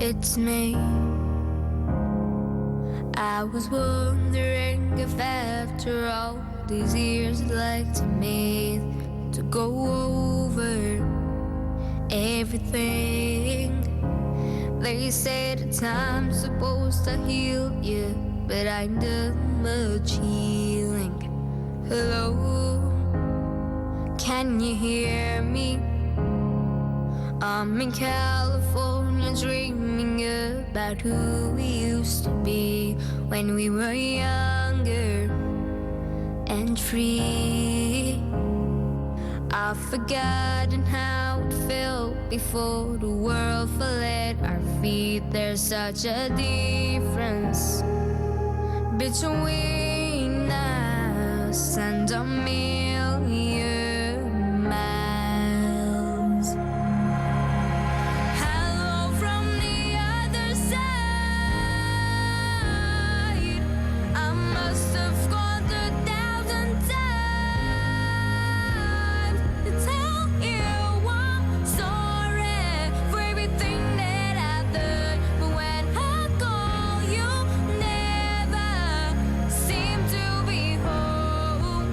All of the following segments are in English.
it's me. I was wondering if after all these years I'd like to meet, to go over everything. They say the time's supposed to heal you, but I ain't done much healing. Hello, can you hear me? I'm in California dreaming about who we used to be when we were younger and free. I've forgotten how it felt before the world fell at our feet. There's such a difference between us and a million miles. Hello from the other side. I must have called 1,000 times to tell you I'm sorry for everything that I've done. But when I call, you never seem to be home.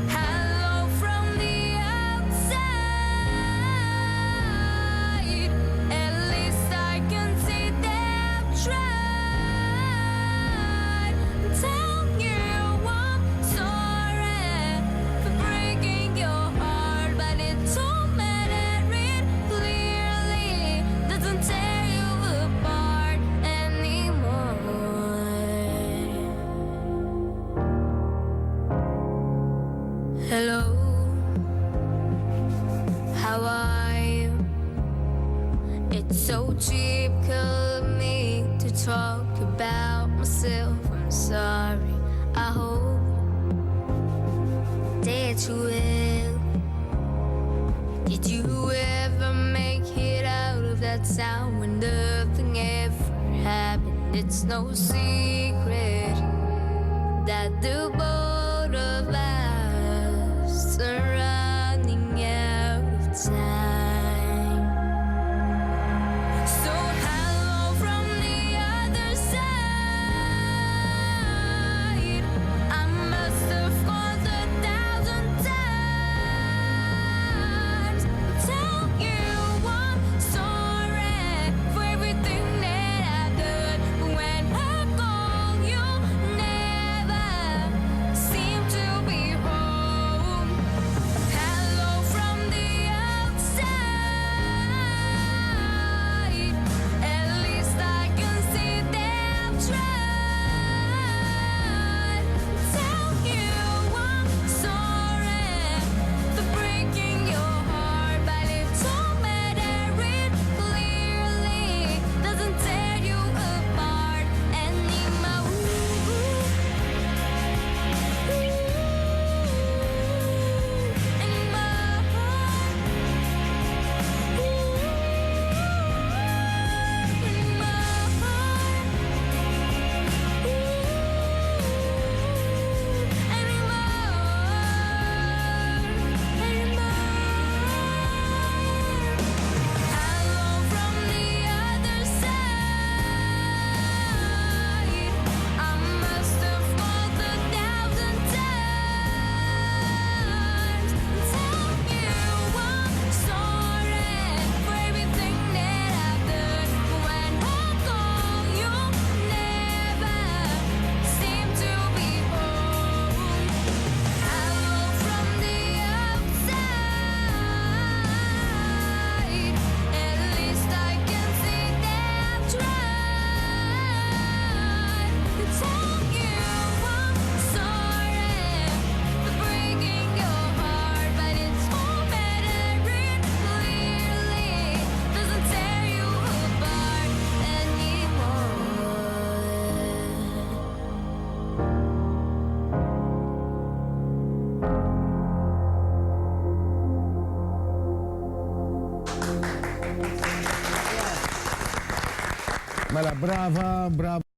Hello from the outside. At least I can see they've tried to tell you I'm sorry for breaking your heart, but it don't matter, it clearly doesn't tear you apart anymore. Hello, how are you? It's so typical of me to talk about myself. I'm sorry, I hope that you will. Did you ever make it out of that sound when nothing ever happened? It's no secret that the both of us are running out of time. So hello from the other side. I must have called 1,000 times to tell you I'm sorry for everything that I've done. But when I call, you never seem to be home. Hello from the outside. At least I can see they've tried to tell you I'm sorry for breaking your heart, but it don't matter, it clearly doesn't tear you apart anymore. Hello from the other side. I must have called 1,000 times to tell you I'm sorry for everything that I've done. But when I call, you never seem to be home. Hello from the outside. At least I can see they've tried to tell you I'm sorry for breaking your heart, but it don't matter, it clearly doesn't tear you apart anymore. Mela, brava, brava.